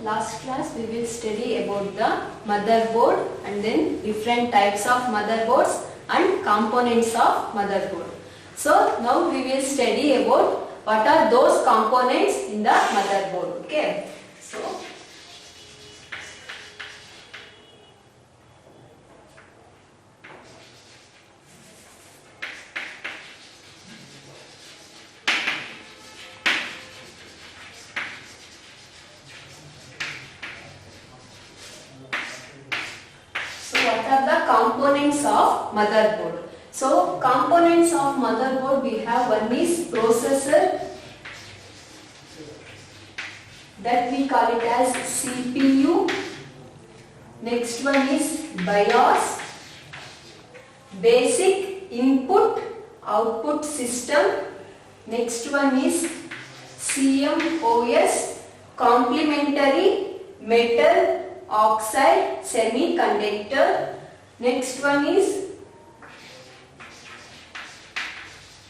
last class we will study about the motherboard and then different types of motherboards and components of motherboard. So now we will study about what are those components in the motherboard. Okay. What are the components of motherboard? So components of motherboard we have, one is processor, that we call it as CPU. Next one is BIOS, basic input output system. Next one is CMOS, complementary metal oxide semiconductor. Next one is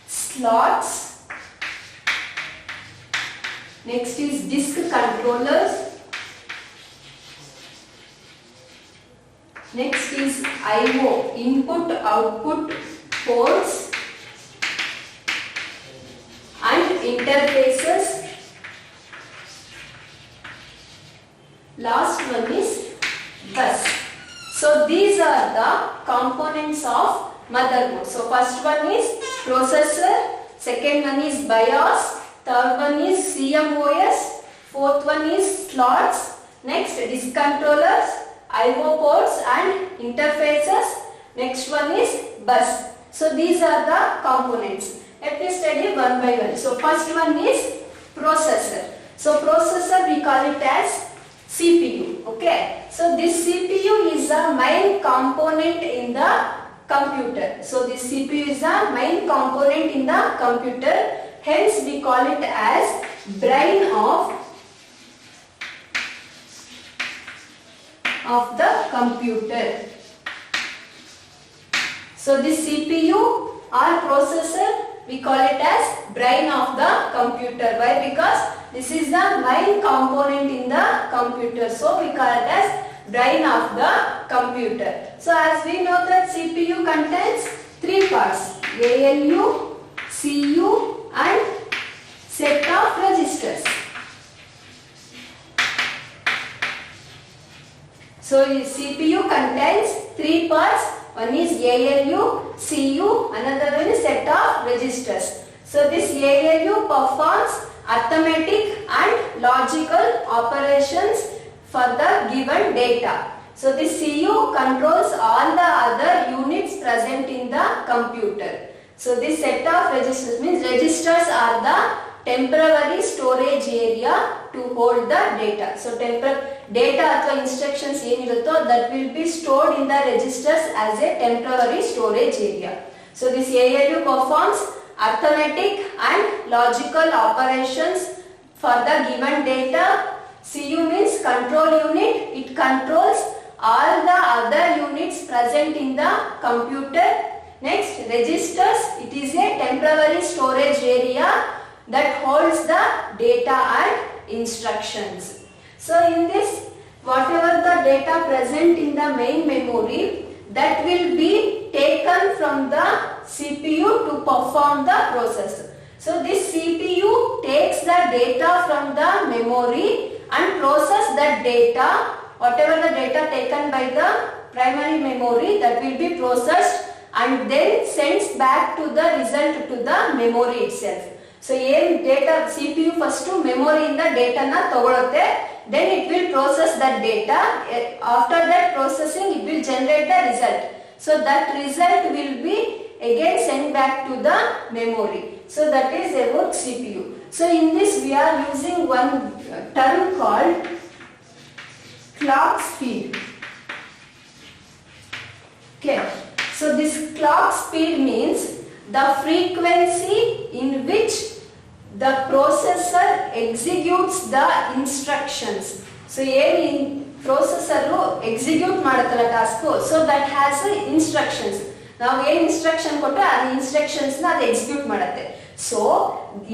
slots. Next is disk controllers. Next is I/O, input output ports and interfaces. Last one is bus. So these are the components of motherboard. So first one is processor, second one is BIOS, third one is CMOS, fourth one is slots, next disk controllers, I/O ports and interfaces, next one is bus. So these are the components. Let me study one by one. So first one is processor. So processor we call it as CPU. Okay. So this CPU is the main component in the computer. So this CPU is the main component in the computer. Hence we call it as brain of the computer. So this CPU or processor we call it as brain of the computer. Why? Because this is the main component in the computer. So we call it as brain of the computer. So as we know that CPU contains three parts: ALU, CU and set of registers. So CPU contains three parts. One is ALU, CU, another one is set of registers. So this ALU performs arithmetic and logical operations for the given data. So this CU controls all the other units present in the computer. So this set of registers means registers are the temporary storage area to hold the data. So data ಅಥವಾ instructions ಏನಿರುತ್ತೋ that will be stored in the registers as a temporary storage area. So this ALU performs arithmetic and logical operations for the given data. CU means control unit. It controls all the other units present in the computer. Next, registers. It is a temporary storage area that holds the data and instructions. So in this, whatever the data present in the main memory, that will be taken from the CPU to perform the process. So this CPU takes the data from the memory and process that data. Whatever the data taken by the primary memory, that will be processed and then sends back to the result to the memory itself. So data CPU first to memory in the data na tagolutte, then it will process that data. After that processing, it will generate the result. So that result will be again sent back to the memory. So that is about CPU. So in this we are using one term called clock speed. Okay. So this clock speed means the frequency in which the processor executes the instructions. So processor execute ಮಾಡತ್ತಲ್ಲ task, so that has instructions. ನಾವು ಏನು instruction ಕೊಟ್ಟರೆ ಆ instructions ನ ಅದು execute ಮಾಡುತ್ತೆ. So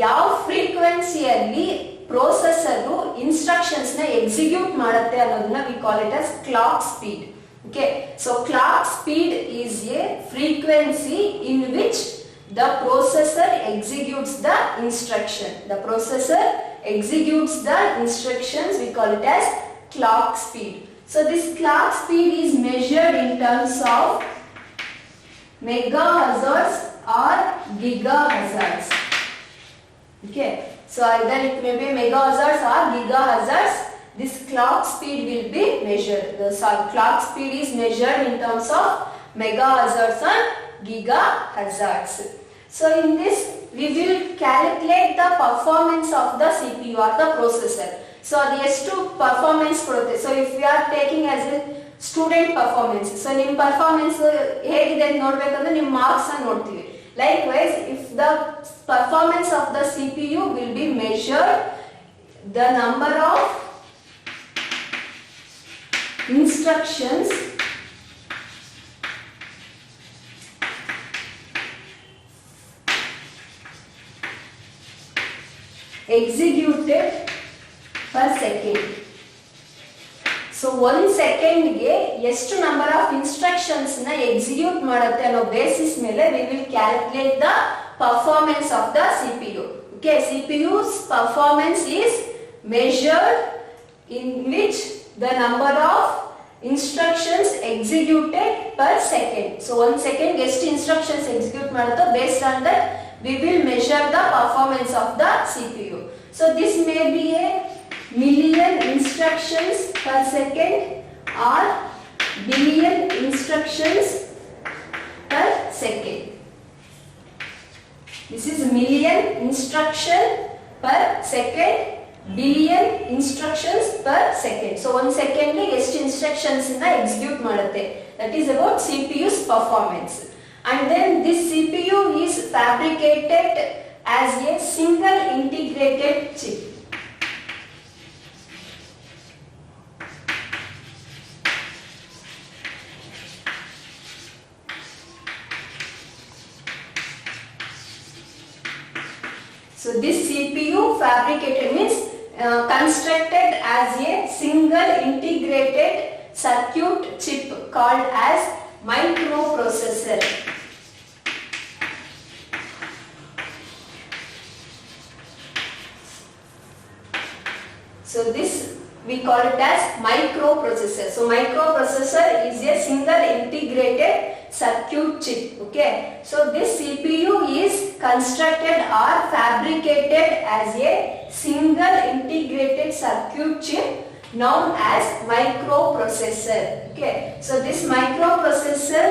ಯಾವ ಫ್ರೀಕ್ವೆನ್ಸಿಯಲ್ಲಿ processor instructions ನ execute ಮಾಡುತ್ತೆ ಅನ್ನೋದನ್ನ we call it as clock speed. Okay, so clock speed is a frequency in which the processor executes the instruction. The processor executes the instructions, we call it as clock speed. So this clock speed is measured in terms of megahertz or gigahertz. Okay, so either it may be megahertz or gigahertz. This clock speed will be measured. The clock speed is measured in terms of megahertz and gigahertz. So in this we will calculate the performance of the CPU or the processor. So the ಎಷ್ಟು performance ಕೊಡುತ್ತೆ. So if we are taking as a student performance, so ನಿಮ್ಮ performance ಹೇಗಿದೆ ಅಂತ ನೋಡಬೇಕಂದ್ರೆ ನಿಮ್ಮ marks ಅನ್ನು ನೋಡ್ತೀವಿ. Likewise, if the performance of the CPU will be measured, the number of instructions executed per second. So 1 second ಗೆ ಎಷ್ಟು number of instructions ನ execute ಮಾಡುತ್ತೆ ಅನ್ನೋ ಬೇಸಿಸ್ ಮೇಲೆ we will calculate the performance of the CPU. Okay, CPU's performance is measured in which the number of instructions executed per second. So 1 second ಎಷ್ಟು instructions execute ಮಾಡುತ್ತೋ based on that we will measure the performance of the CPU. So this may be a million instructions per second or billion instructions per second. This is million instruction per second, billion instructions per second. So 1 second ಗೆ ಎಷ್ಟು instructions ನ execute ಮಾಡುತ್ತೆ. That is about CPU's performance. And then this CPU is fabricated as a single integrated chip. So this CPU fabricated means constructed as a single integrated circuit chip called as microprocessor. So this we call it as microprocessor. So microprocessor is a single integrated circuit chip. Okay, so this CPU is constructed or fabricated as a single integrated circuit chip known as microprocessor. Okay, so this microprocessor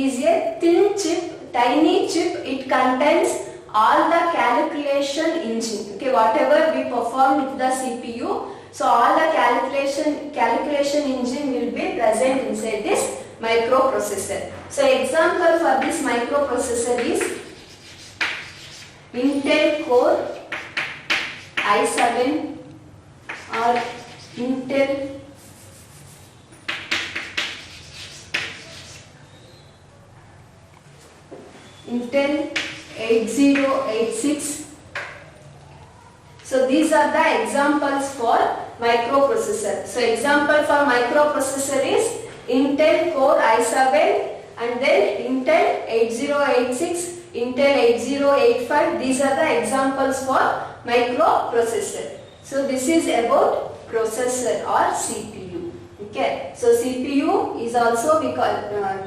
is a thin chip, tiny chip. It contains all the calculation engine. Okay, whatever we perform with the CPU, so all the calculation engine will be present inside this microprocessor. So example for this microprocessor is Intel Core i7 or Intel Intel 8086. So these are the examples for microprocessor. So example for microprocessor is Intel Core i7 and then Intel 8086, Intel 8085. These are the examples for microprocessor. So this is about processor or CPU. Okay, so CPU is also we call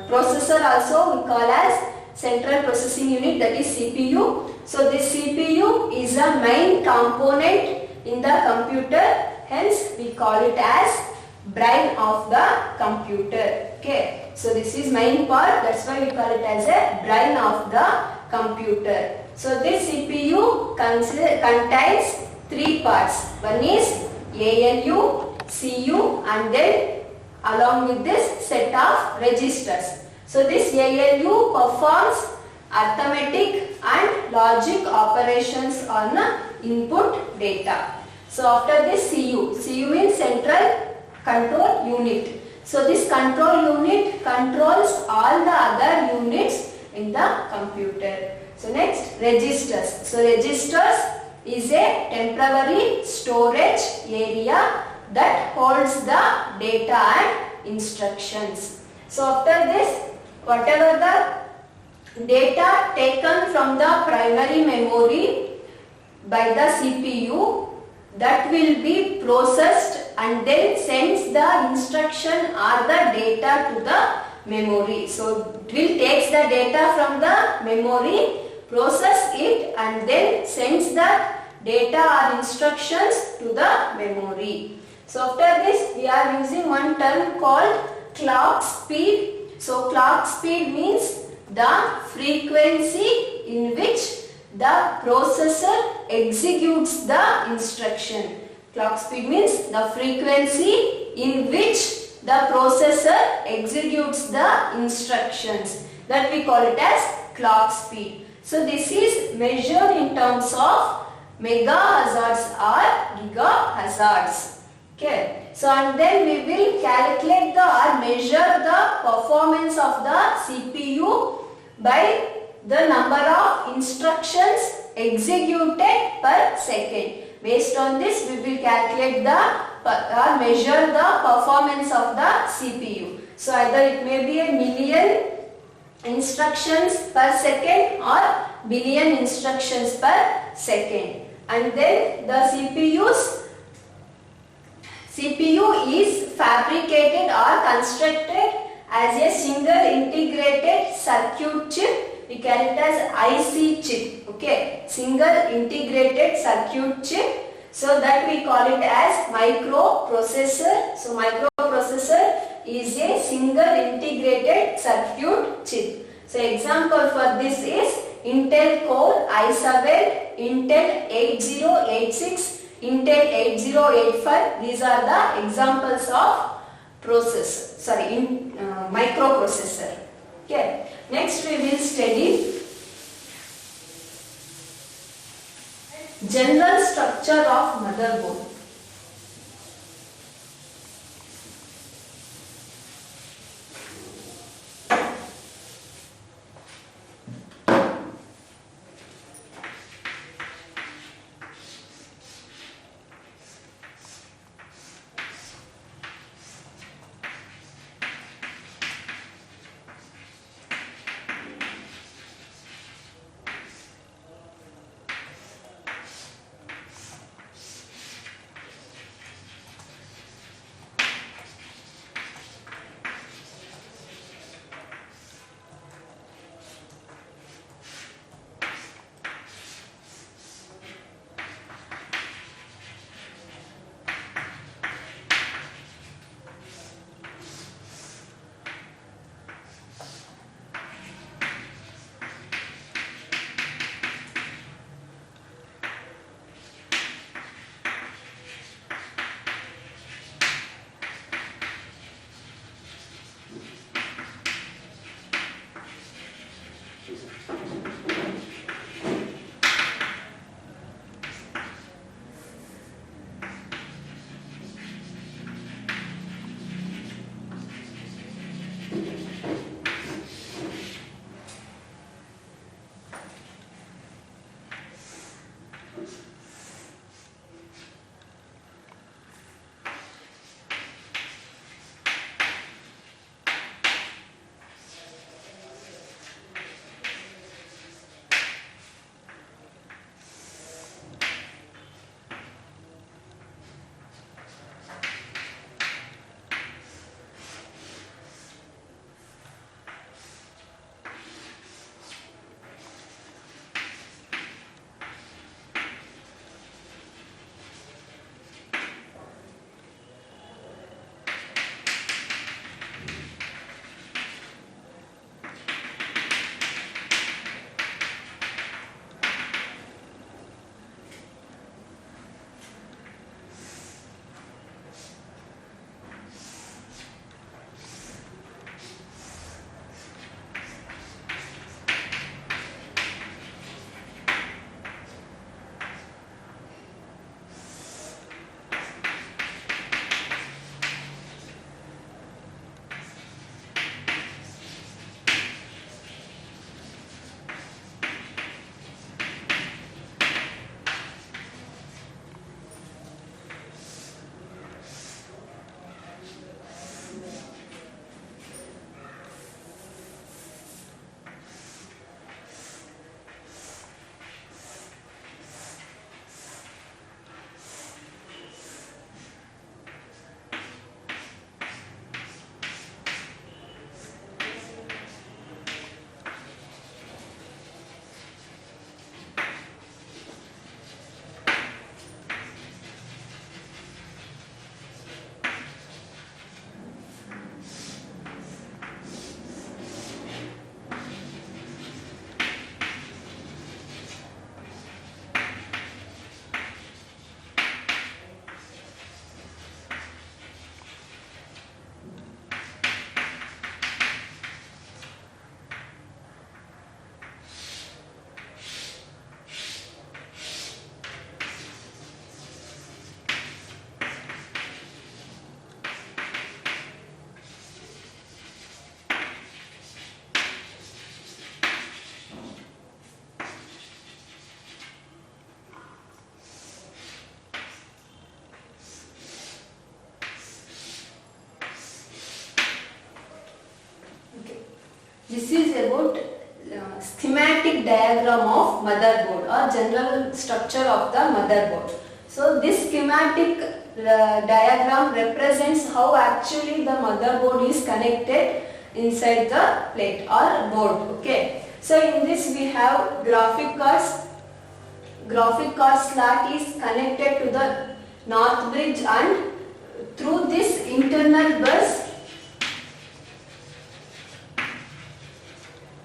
processor also we call as central processing unit, that is CPU. So this CPU is a main component in the computer, hence we call it as brain of the computer. Okay, so this is main part, that's why we call it as a brain of the computer. So this CPU contains 3 parts. One is ALU, CU and then along with this set of registers. So this ALU performs arithmetic and logic operations on input data. So after this CU means central control unit. So this control unit controls all the other units in the computer. So next registers. So registers is a temporary storage area that holds the data and instructions. So after this, whatever the data taken from the primary memory by the CPU, that will be processed and then sends the instruction or the data to the memory. So it will takes the data from the memory, process it and then sends the data or instructions to the memory. So after this, we are using one term called clock speed. So clock speed means the frequency in which the processor executes the instruction. Clock speed means the frequency in which the processor executes the instructions. That we call it as clock speed. So this is measured in terms of megahertz or gigahertz. Okay. So and then we will calculate or measure the performance of the CPU by the number of instructions executed per second. Based on this, we will calculate or measure the performance of the CPU. So either it may be a million instructions per second or billion instructions per second. And then the CPU is fabricated or constructed as a single integrated circuit chip. We call it as IC chip. Okay, single integrated circuit chip. So that we call it as microprocessor. So microprocessor is a single integrated circuit chip. So example for this is Intel Core i7, Intel 8086, Intel 8085. These are the examples of microprocessor. Okay. Next we will study general structure of motherboard. This is about schematic diagram of motherboard or general structure of the motherboard. So this schematic diagram represents how actually the motherboard is connected inside the plate or board. Okay. So in this we have graphic cards. Graphic card slot is connected to the north bridge, and through this internal bus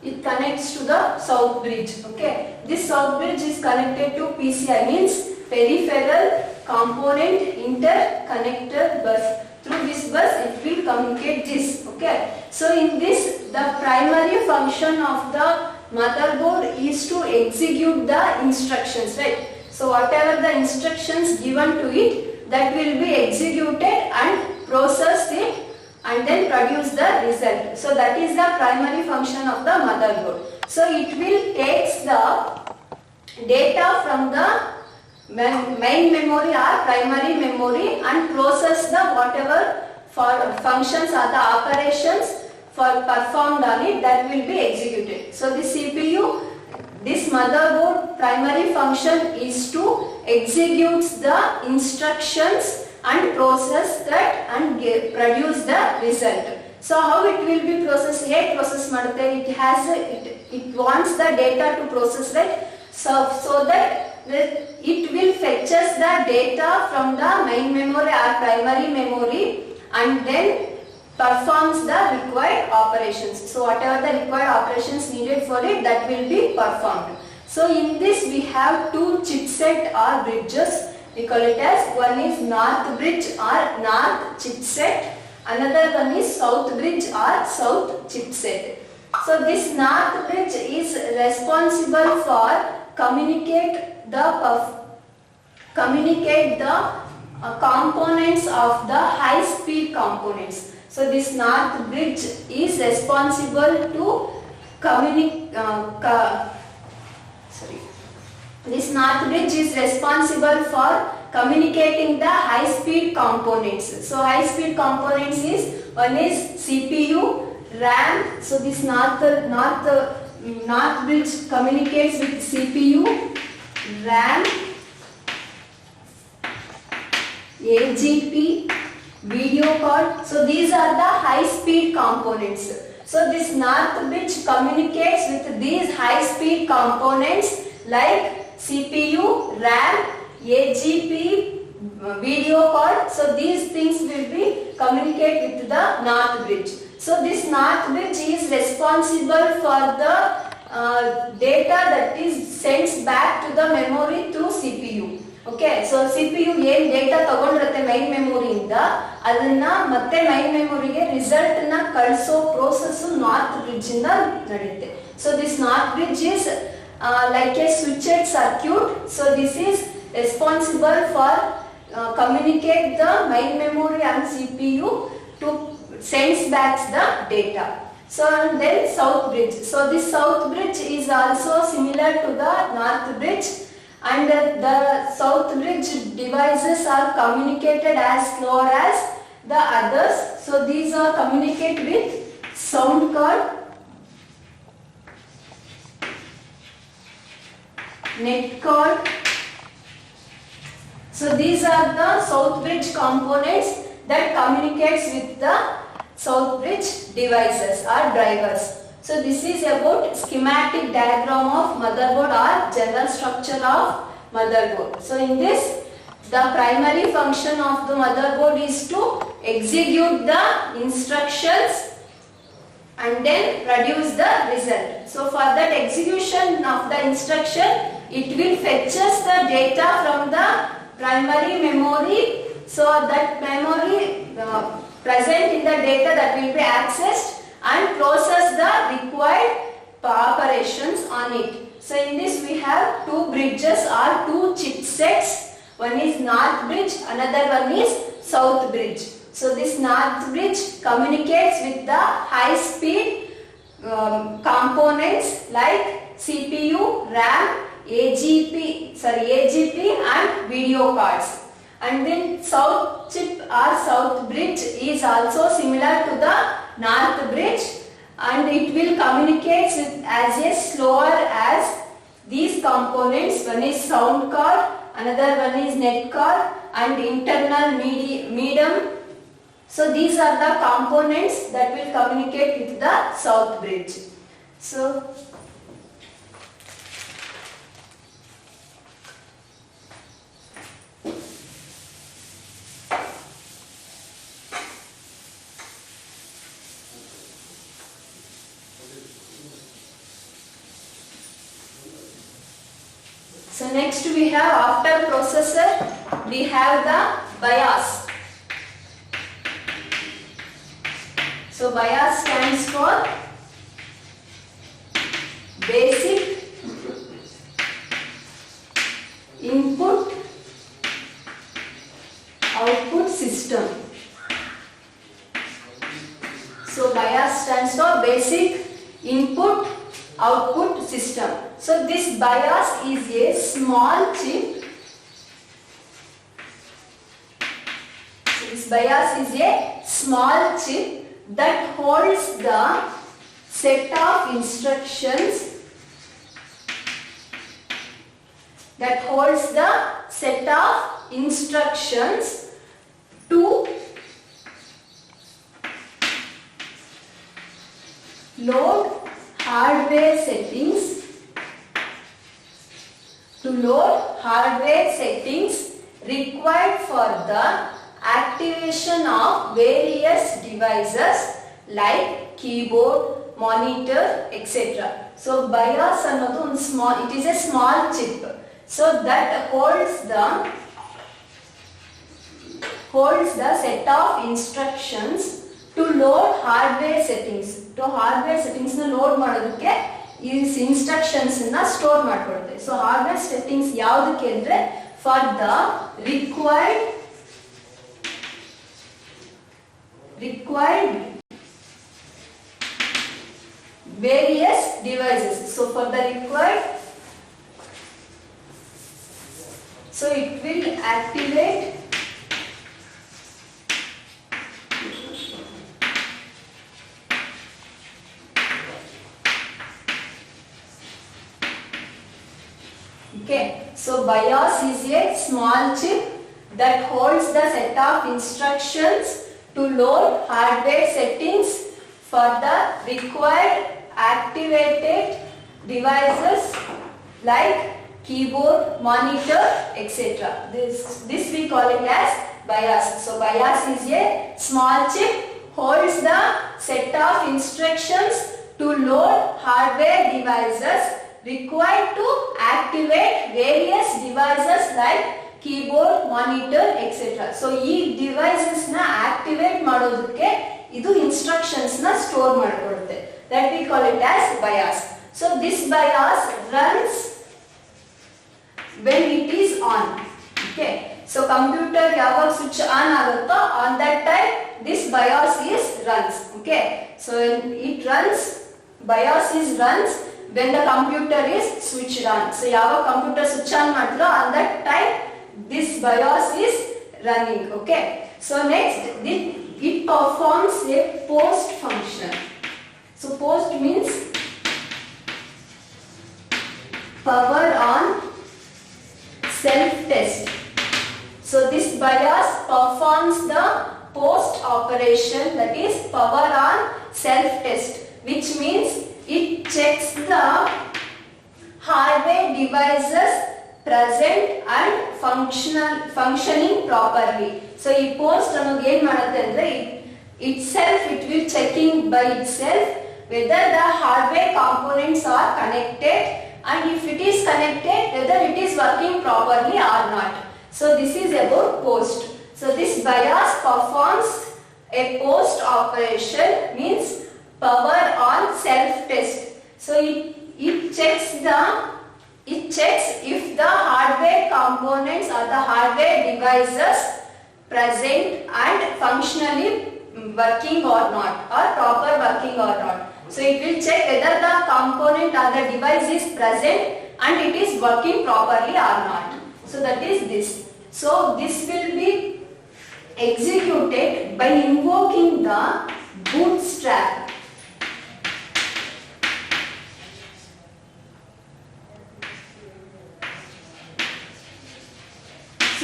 it connects to the south bridge. Okay. This south bridge is connected to PCI, means peripheral component interconnector bus. Through this bus it will communicate this. Okay. So in this, the primary function of the motherboard is to execute the instructions, right? So whatever the instructions given to it, that will be executed and processed it and then produce the result. So that is the primary function of the motherboard. So it will take the data from the main memory or primary memory and process the whatever functions or the operations performed on it, that will be executed. So the CPU, this motherboard primary function is to execute the instructions and process that and produce the result. So how it will be processed? Hey, process ಮಾಡುತ್ತೆ. It wants the data to process, right? So that it will fetches the data from the main memory or primary memory and then performs the required operations. So whatever the required operations needed for it, that will be performed. So in this we have two chipset or bridges. We call it as, one is north bridge or north chipset, another one is south bridge or south chipset. So this north bridge is responsible for communicate the components of the high speed components. So this north bridge is responsible to This north bridge is responsible for communicating the high speed components. So high speed components is, one is CPU, RAM. So this north bridge communicates with CPU, RAM, AGP, video card. So these are the high speed components. So this north bridge communicates with these high speed components like CPU, RAM, AGP, video card. So these things will be communicate with the north bridge. So this north bridge is responsible for the data that is sent back to the memory through CPU. Okay, so CPU ಏನು data ತಗೊಂಡಿರುತ್ತೆ main ಮೆಮೊರಿಯಿಂದ ಅದನ್ನ ಮತ್ತೆ main ಮೆಮೊರಿಗೆ result ನ ಕಳಿಸೋ process north bridge ಇಂದ ನಡೆಯುತ್ತೆ. So this north bridge is like a switched circuit. So this is responsible for communicate the main memory and CPU to sends back the data. So and then south bridge. So this south bridge is also similar to the north bridge. And the south bridge devices are communicated as slow as the others. So these are communicate with sound card, net card. So these are the south bridge components that communicates with the south bridge devices or drivers. So this is about schematic diagram of motherboard or general structure of motherboard. So in this, the primary function of the motherboard is to execute the instructions and then produce the result. So for that execution of the instruction, it will fetches the data from the primary memory. So that memory present in the data that will be accessed and process the required operations on it. So in this we have two bridges or two chipsets. One is north bridge, another one is south bridge. So this north bridge communicates with the high speed components like CPU, RAM, AGP and video cards. And then south chip or south bridge is also similar to the north bridge and it will communicate with as a slower as these components. One is sound card, another one is net card and internal medium. So these are the components that will communicate with the south bridge. So next we have, after processor, we have the BIOS. So BIOS stands for Basic Input Output System. So BIOS stands for Basic Input Output System. So this BIOS is a small chip. So this BIOS is a small chip that holds the set of instructions to load hardware settings required for the activation of various devices like keyboard, monitor, etc. So BIOS another small, it is a small chip. So that holds the set of instructions to load hardware settings. To hardware settings na load ಮಾಡೋದಕ್ಕೆ ಈ instructions na store ಮಾಡ್ಕೊಳುತ್ತೆ. So hardware settings ಯಾವುದಕ್ಕೆ ಅಂದ್ರೆ for the required various devices. So for the required, so it will activate Okay, so BIOS is a small chip that holds the set of instructions to load hardware settings for the required activated devices like keyboard, monitor, etc. This we call it as BIOS. So BIOS is a small chip, holds the set of instructions to load hardware devices required to activate various devices like keyboard, monitor, etc. So ಈ devices ನ activate ಮಾಡೋದಕ್ಕೆ ಇದು instructions ನ store ಮಾಡಿಕೊಳ್ಳುತ್ತೆ. That we call it as BIOS. So this BIOS runs when it is on. Okay. So computer ಯಾವಾಗ switch on ಆಗುತ್ತೋ on that time this BIOS runs. Okay. So it runs, BIOS runs when the computer is switched on. So ಯಾವಾಗ computer switch on ಮಾಡ್ಲೋ on that time this BIOS is running. Okay. So next it performs a post function. So post means power on self test. So this BIOS performs the post operation, that is power on self test, which means it checks the hardware devices present and functioning properly. So ಈ post ಅನ್ನೋದು ಏನು ಮಾಡುತ್ತೆ ಅಂದ್ರೆ it will checking by itself whether the hardware components are connected and if it is connected whether it is working properly or not. So this is about post. So this BIOS performs a post operation, means power on self test. So it checks if the hardware components or the hardware devices present and functionally working or not, or proper working or not. So it will check whether the component or the device is present and it is working properly or not. So that is this. So this will be executed by invoking the bootstrap.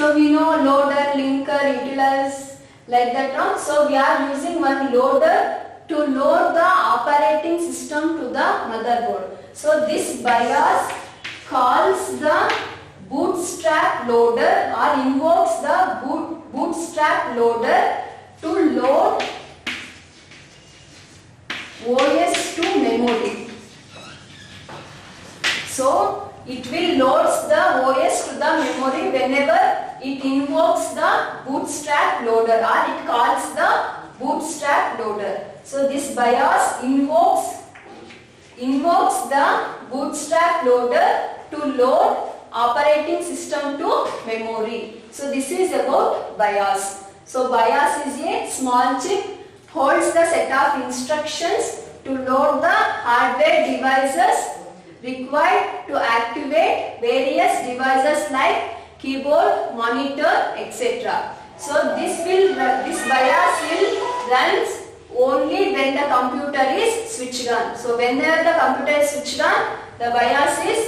So we know loader, linker, utilizers, like that. No? So we are using one loader to load the operating system to the motherboard. So this BIOS calls the bootstrap loader or invokes the bootstrap loader to load OS to memory. So it will loads the OS to the memory whenever it invokes the bootstrap loader or it calls the bootstrap loader. So this BIOS invokes the bootstrap loader to load operating system to memory. So this is about BIOS. So BIOS is a small chip, holds the set of instructions to load the hardware devices required to activate various devices like keyboard, monitor, etc. So this BIOS will runs only when the computer is switched on. So whenever the computer is switched on, the BIOS is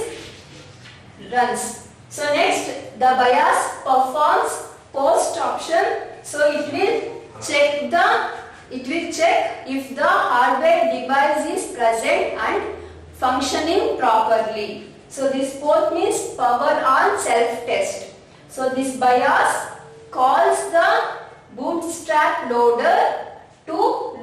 runs. So next, the BIOS performs post option. So it will check if the hardware device is present and functioning properly. So this post means power on self test. So this BIOS calls the bootstrap loader to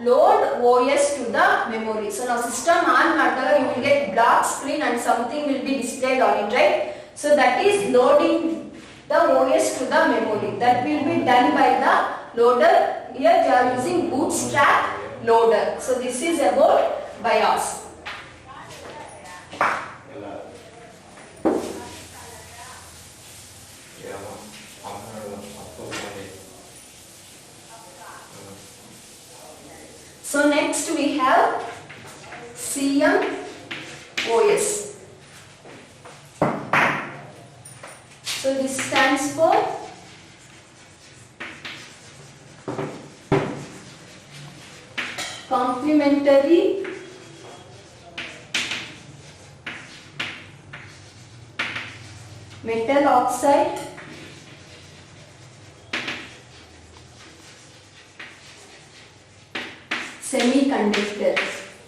load OS to the memory. So now system on matter, you will get black screen and something will be displayed on it, right? So that is loading the OS to the memory. That will be done by the loader. Here we are using bootstrap loader. So this is about BIOS. So next we have CMOS. So this stands for complementary metal oxide semiconductor.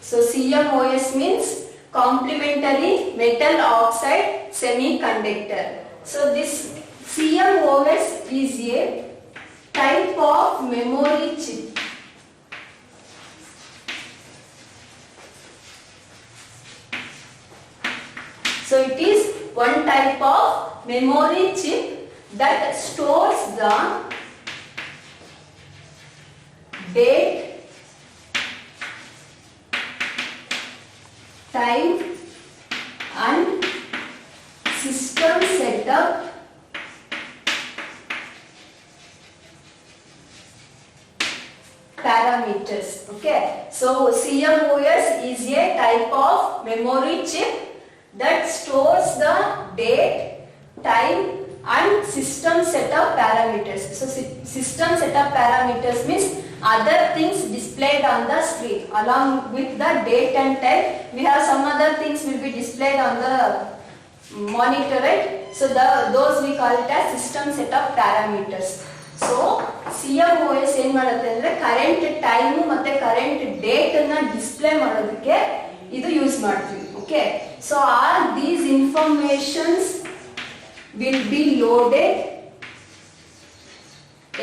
So CMOS means complementary metal oxide semiconductor. So this CMOS is a type of memory chip. So it is one type of memory chip that stores the date, time and system setup parameters. Okay, so CMOS is a type of memory chip that stores the date, time and system setup parameters. So system setup parameters means other things displayed on the screen. Along with the date and time, we have some other things will be displayed on the monitor, right? So those we call it as system setup parameters. So CMOS ಏನು ಮಾಡುತ್ತೆ ಅಂದ್ರೆ current time ಮತ್ತೆ current date ಅನ್ನ display ಮಾಡೋದಕ್ಕೆ ಇದು use ಮಾಡ್ತೀವಿ. Okay, so all these informations will be loaded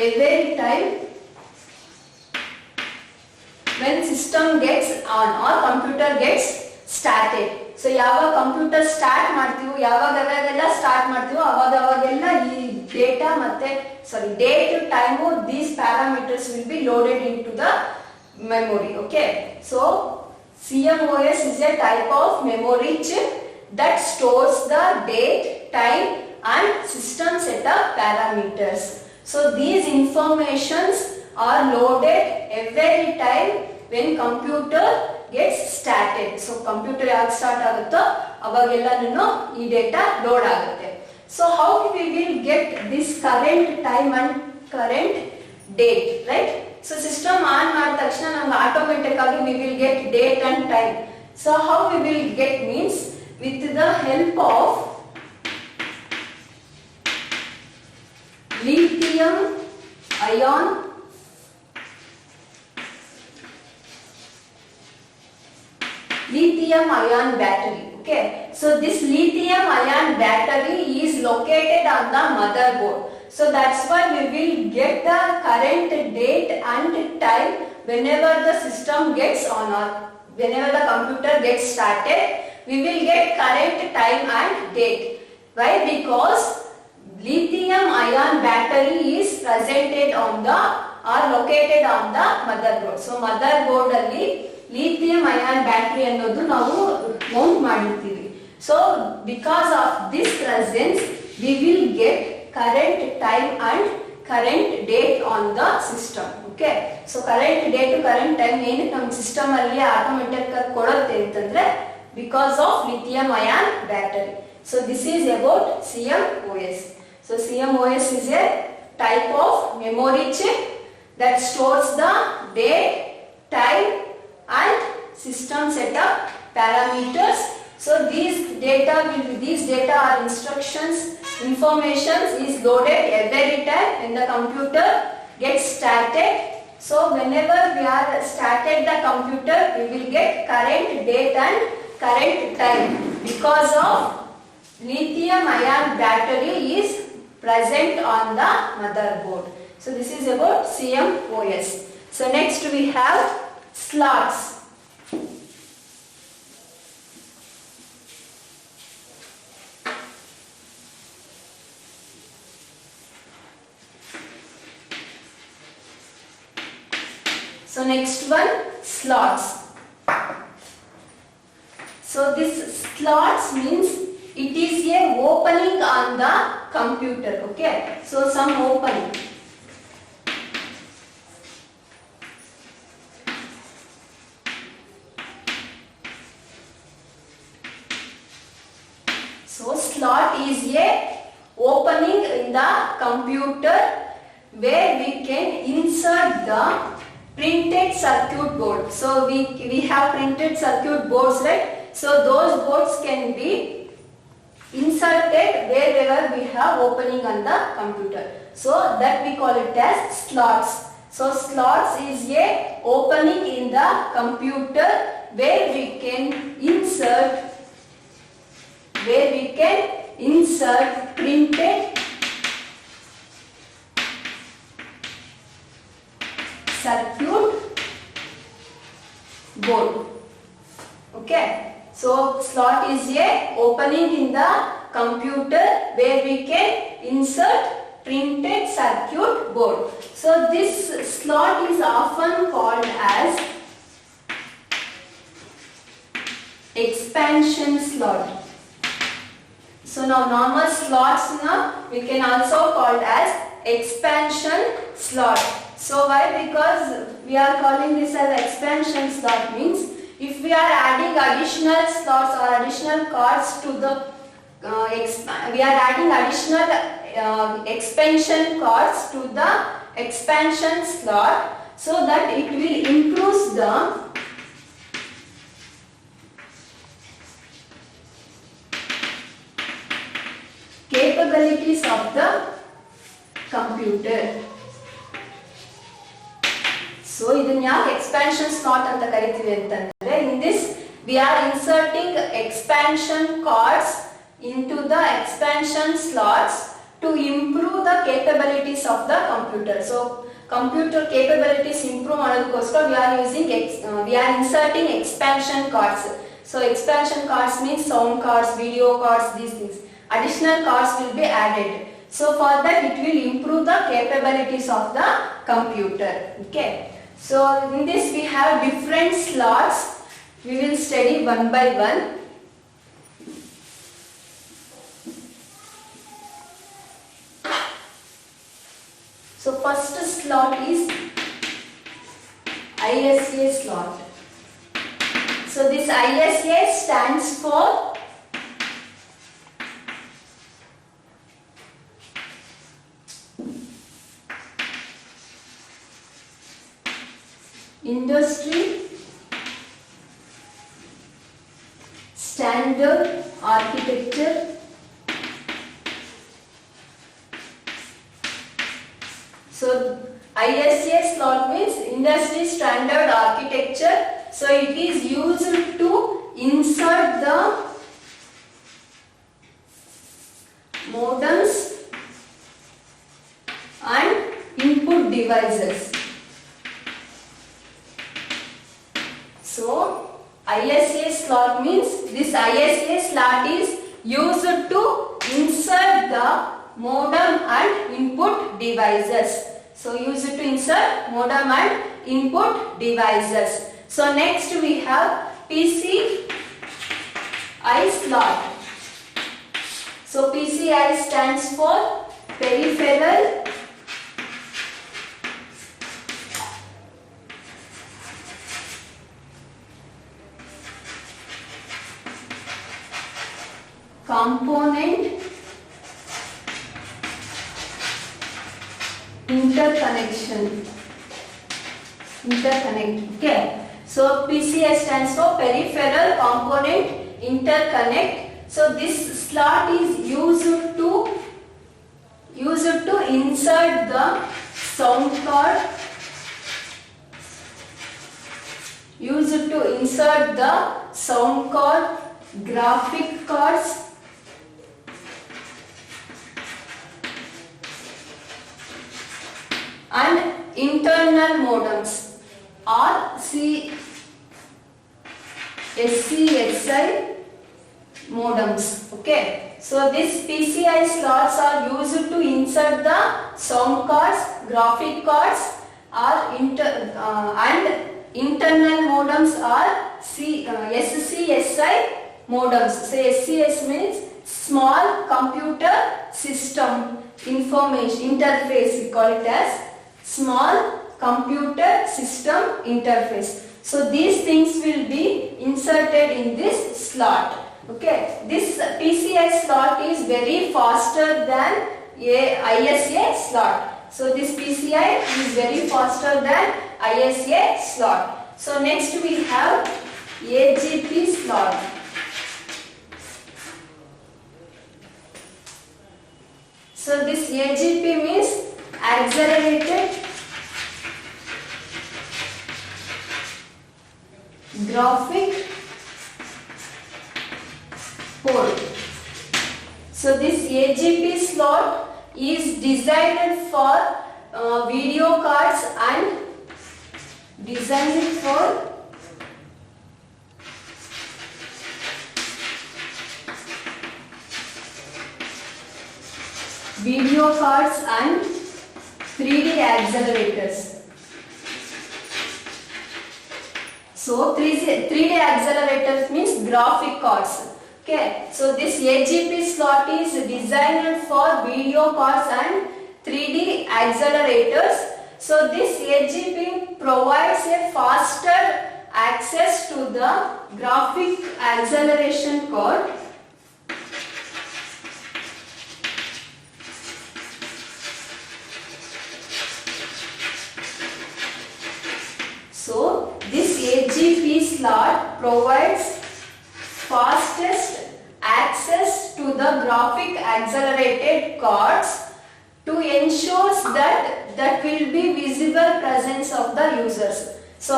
every time when system gets on or computer gets started. So ಯಾವಾಗ computer start ಮಾಡ್ತೀವೋ ಯಾವಾಗೆಲ್ಲ ಸ್ಟಾರ್ಟ್ ಮಾಡ್ತೀವೋ ಅವಾಗೆಲ್ಲ ಈ ಡೇಟಾ ಮತ್ತೆ date time these parameters will be loaded into the memory. Okay, so CMOS is a type of memory chip that stores the date, time and system setup parameters. So these informations are loaded every time when computer gets started. So computer ಯಾವಾಗ start ಆಗುತ್ತೋ ಅವಾಗೆಲ್ಲನೂ ಈ data load ಆಗುತ್ತೆ. So how we will get this current time and current date, right? So system on ಮಾಡಿದ ತಕ್ಷಣ ನಮಗೆ automatic ಆಗಿ we will get date and time. So how we will get means with the help of lithium ion battery. Okay, so this lithium ion battery is located on the motherboard. So that's why we will get the current date and time whenever the system gets on or whenever the computer gets started. We will get current time and date. Why? Because lithium ion battery is presented on the or located on the motherboard. So motherboard alli lithium ion battery ಅನ್ನೋದು ನಾವು Mount ಮಾಡಿರ್ತೀವಿ. So because of this presence we will get current time and current date on the system. Okay, so current date to current time ಏನಕ್ಕೆ ನಮ್ಮ system ಅಲ್ಲಿ automatic ಆಗಿ ಕೊಡುತ್ತೆ ಅಂತಂದ್ರೆ because of lithium ion battery. So this is about CMOS. So CMOS is a type of memory chip that stores the date, time and system setup parameters. So these data are instructions, information is loaded every time when the computer gets started. So whenever we are started the computer, we will get current date and current time because of lithium ion battery is present on the motherboard. So this is about CMOS. So next we have slots. So next one, slots. So this slots means it is a opening on the computer. Okay, so some opening. So slot is a opening in the computer where we can insert the printed circuit board. So we have printed circuit boards, right? So those boards can be inserted wherever we have opening on the computer. So that we call it as slots. So slots is a opening in the computer where we can insert printed circuit board. Okay, so slot is a opening in the computer where we can insert printed circuit board. So this slot is often called as expansion slot. So now normal slots now we can also call as expansion slot. So why? Because we are calling this as expansion slot means if we are adding additional slots or additional cards to the we are adding additional expansion cards to the expansion slot so that it will improve the capabilities of the computer. So ಇದನ್ನ ಯಾಕೆ expansion slot ಅಂತ ಕರಿತೀವಿ ಅಂತಂದ್ರೆ in this we are inserting expansion cards into the expansion slots to improve the capabilities of the computer. So computer capabilities improve ಮಾಡೋದಕ್ಕೋಸ್ಕರ we are inserting expansion cards. So expansion cards means sound cards, video cards, these things. Additional cards will be added. So for that it will improve the capabilities of the computer. Okay. So in this we have different slots. We will study one by one. So first slot is ISA slot. So this ISA stands for Industry Standard Architecture industry standard architecture. So it is used to insert the modems and input devices. So ISA slot means this ISA slot is used to insert the modem and input devices. So used to insert modem and input devices. So next we have PCI slot. So PCI stands for peripheral component interconnection. Okay. So PCI stands for peripheral component interconnect. So this slot is used to insert the sound card, graphic cards, and internal modems or SCSI modems. Okay, so these PCI slots are used to insert the sound cards, graphic cards, and internal modems are SCSI modems. So SCS means small computer system information interface. We call it as small computer system interface. So these things will be inserted in this slot. Okay, this PCI slot is very faster than a ISA slot. So this PCI is very faster than ISA slot. So next we have AGP slot. So this AGP means accelerated graphic port. So this AGP slot is designed for video cards and designed for video cards and 3D accelerators. So 3D accelerators means graphic cards. Okay, so this AGP slot is designed for video cards and 3D accelerators. So this AGP provides a faster access to the graphic acceleration card. So this AGP slot provides fastest access to the graphic accelerated cards to ensure that will be visible presence of the users. So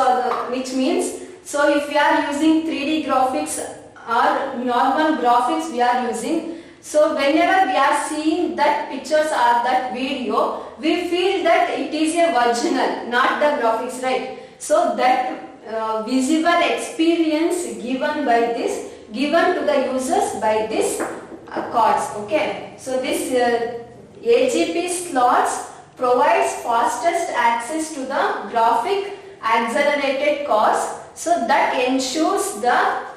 which means, so if we are using 3D graphics or normal graphics we are using, so whenever we are seeing that pictures or that video, we feel that it is a original, not the graphics, right? So that visible experience given to the users by this cards. Okay, so this AGP slots provides fastest access to the graphic accelerated cards. So that ensures that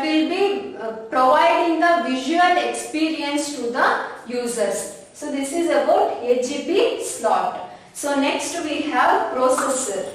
will be providing the visual experience to the users. So this is about AGP slot. So next we have processor.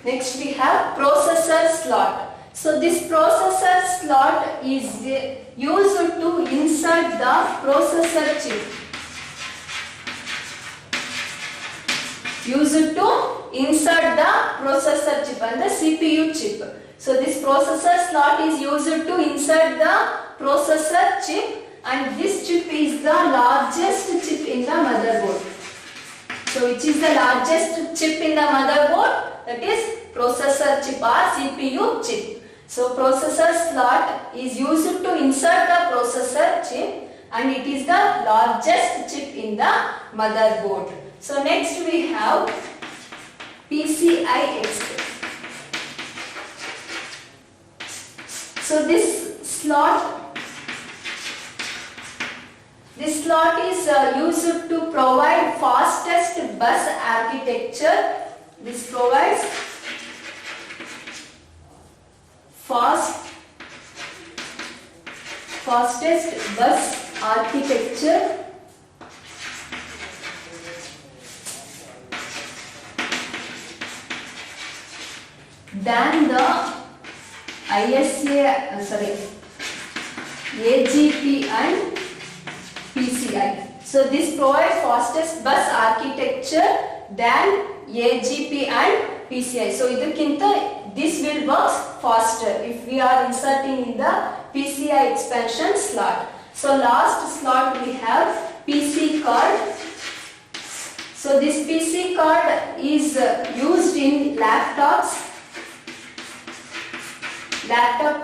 Next we have processor slot. So this processor slot is used to insert the processor chip. used to insert the processor chip and the CPU chip. So this processor slot is used to insert the processor chip, and this chip is the largest chip in the motherboard. So which is the largest chip in the motherboard? That is processor chip or CPU chip. So processor slot is used to insert the processor chip, and it is the largest chip in the motherboard. So next we have PCI Express. So this slot is used to provide fastest bus architecture. This provides fastest bus architecture than the AGP and PCI. So this provides fastest bus architecture than AGP and PCI. So this will work faster if we are inserting in the PCI expansion slot. So last slot we have PC card. So this PC card is used in laptop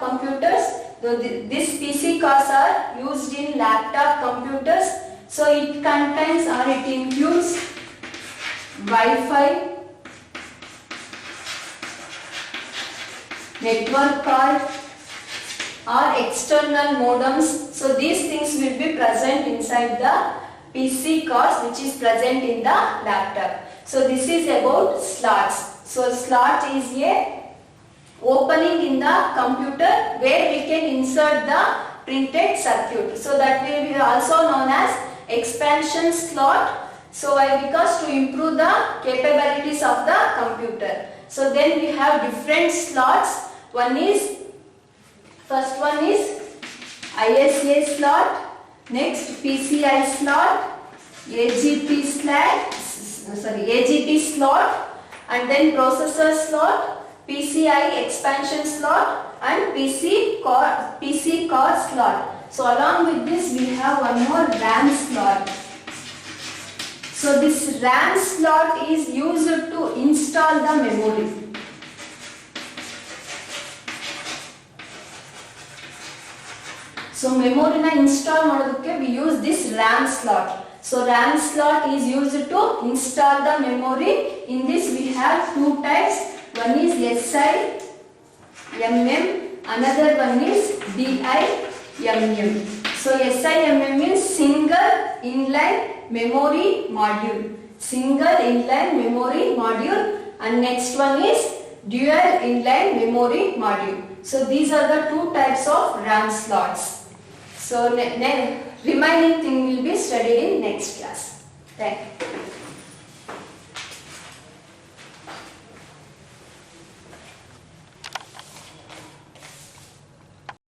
computers. So these PC cards are used in laptop computers. So it contains or it includes Wi-Fi, network card or external modems. So these things will be present inside the PC cards which is present in the laptop. So this is about slots. So slot is a opening in the computer where we can insert the printed circuit. So that will be also known as expansion slot. So why? Because to improve the capabilities of the computer. So then we have different slots. First one is ISA slot, next PCI slot, AGP slot, and then processor slot, PCI expansion slot, and PC card slot. So along with this we have one more RAM slot. So this RAM slot is used to install the memory. So memory na install ಮಾಡೋದಕ್ಕೆ we use this RAM slot. So RAM slot is used to install the memory. In this we have two types. One is SIMM, another one is DIMM. So SIMM means single inline memory module. Single inline memory module, and next one is dual inline memory module. So these are the two types of RAM slots. So remaining thing will be studied in next class. Thank you.